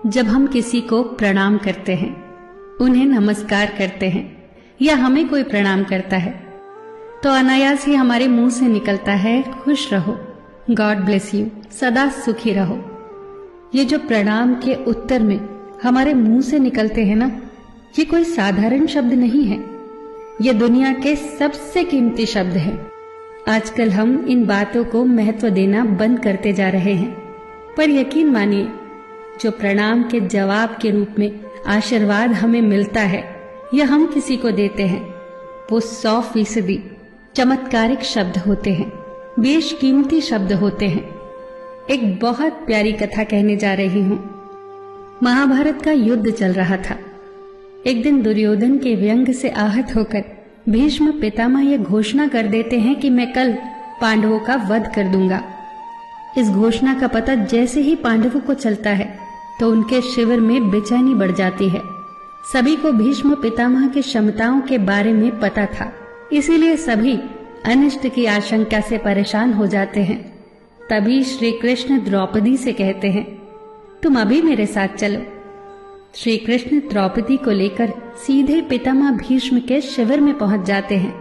जब हम किसी को प्रणाम करते हैं, उन्हें नमस्कार करते हैं या हमें कोई प्रणाम करता है, तो अनायास ही हमारे मुंह से निकलता है खुश रहो, गॉड ब्लेस यू, सदा सुखी रहो। ये जो प्रणाम के उत्तर में हमारे मुंह से निकलते हैं ना, ये कोई साधारण शब्द नहीं है, ये दुनिया के सबसे कीमती शब्द हैं। आजकल हम इन बातों को महत्व देना बंद करते जा रहे हैं, पर यकीन मानिए, जो प्रणाम के जवाब के रूप में आशीर्वाद हमें मिलता है या हम किसी को देते हैं, वो 100% चमत्कारिक शब्द होते हैं, बेशकीमती शब्द होते हैं। एक बहुत प्यारी कथा कहने जा रही हूं। महाभारत का युद्ध चल रहा था। एक दिन दुर्योधन के व्यंग से आहत होकर भीष्म पितामह यह घोषणा कर देते हैं कि मैं कल पांडवों का वध कर दूंगा। इस घोषणा का पता जैसे ही पांडवों को चलता है तो उनके शिविर में बेचैनी बढ़ जाती है। सभी को भीष्म पितामह की क्षमताओं के बारे में पता था, इसीलिए सभी अनिष्ट की आशंका से परेशान हो जाते हैं। तभी श्री कृष्ण द्रौपदी से कहते हैं, तुम अभी मेरे साथ चलो। श्री कृष्ण द्रौपदी को लेकर सीधे पितामह भीष्म के शिविर में पहुंच जाते हैं।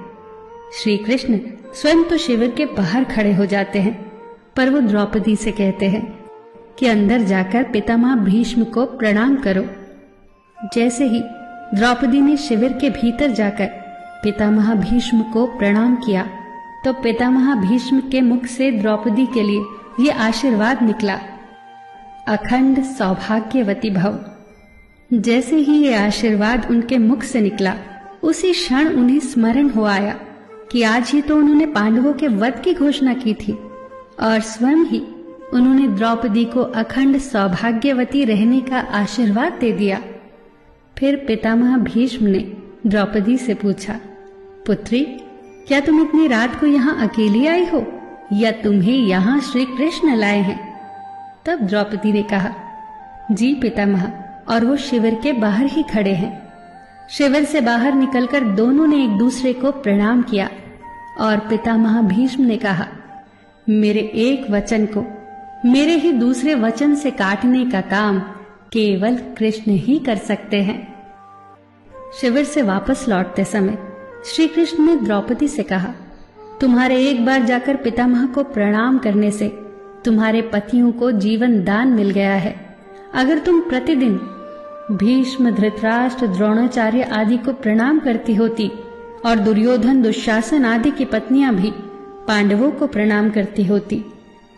श्री कृष्ण स्वयं तो शिविर के बाहर खड़े हो जाते हैं, पर वो द्रौपदी से कहते हैं कि अंदर जाकर पितामह भीष्म को प्रणाम करो। जैसे ही द्रौपदी ने शिविर के भीतर जाकर पितामह भीष्म को प्रणाम किया, तो पितामह भीष्म के मुख से द्रौपदी के लिए ये आशीर्वाद निकला, अखंड सौभाग्यवती भव। जैसे ही ये आशीर्वाद उनके मुख से निकला, उसी क्षण उन्हें स्मरण हो आया कि आज ही तो उन्होंने पांडवों के वध की घोषणा की थी और स्वयं ही उन्होंने द्रौपदी को अखंड सौभाग्यवती रहने का आशीर्वाद दे दिया। फिर पितामह भीष्म ने द्रौपदी से पूछा, पुत्री, क्या तुम इतनी रात को यहाँ अकेली आई हो या तुम्हें यहाँ श्री कृष्ण लाए हैं? तब द्रौपदी ने कहा, जी पितामह, और वो शिविर के बाहर ही खड़े हैं। शिविर से बाहर निकलकर दोनों ने एक दूसरे को प्रणाम किया और पितामह भीष्म ने कहा, मेरे एक वचन को मेरे ही दूसरे वचन से काटने का काम केवल कृष्ण ही कर सकते हैं। शिविर से वापस लौटते समय श्री कृष्ण ने द्रौपदी से कहा, तुम्हारे एक बार जाकर पितामह को प्रणाम करने से तुम्हारे पतियों को जीवन दान मिल गया है। अगर तुम प्रतिदिन भीष्म, धृतराष्ट्र, द्रोणाचार्य आदि को प्रणाम करती होती और दुर्योधन, दुशासन आदि की पत्नियां भी पांडवों को प्रणाम करती होती,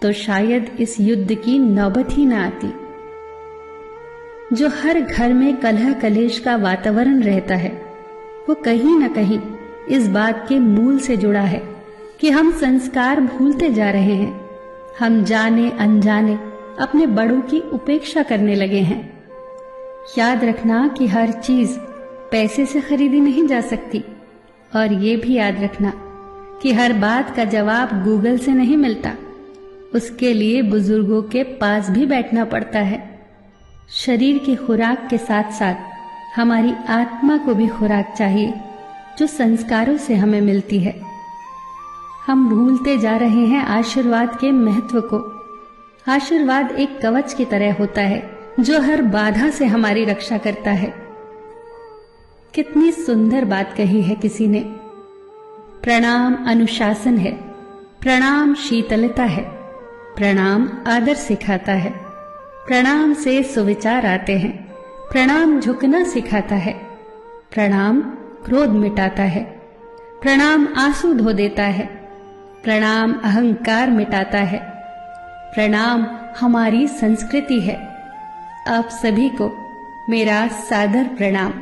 तो शायद इस युद्ध की नौबत ही न आती। जो हर घर में कलह कलेश का वातावरण रहता है, वो कहीं न कहीं इस बात के मूल से जुड़ा है कि हम संस्कार भूलते जा रहे हैं। हम जाने अनजाने अपने बड़ों की उपेक्षा करने लगे हैं। याद रखना कि हर चीज पैसे से खरीदी नहीं जा सकती, और ये भी याद रखना कि हर बात का जवाब गूगल से नहीं मिलता। उसके लिए बुजुर्गों के पास भी बैठना पड़ता है। शरीर की खुराक के साथ साथ हमारी आत्मा को भी खुराक चाहिए, जो संस्कारों से हमें मिलती है। हम भूलते जा रहे हैं आशीर्वाद के महत्व को। आशीर्वाद एक कवच की तरह होता है, जो हर बाधा से हमारी रक्षा करता है। कितनी सुंदर बात कही है किसी ने। प्रणाम अनुशासन है, प्रणाम शीतलता है, प्रणाम आदर सिखाता है, प्रणाम से सुविचार आते हैं, प्रणाम झुकना सिखाता है, प्रणाम क्रोध मिटाता है, प्रणाम आंसू धो देता है, प्रणाम अहंकार मिटाता है, प्रणाम हमारी संस्कृति है। आप सभी को मेरा सादर प्रणाम।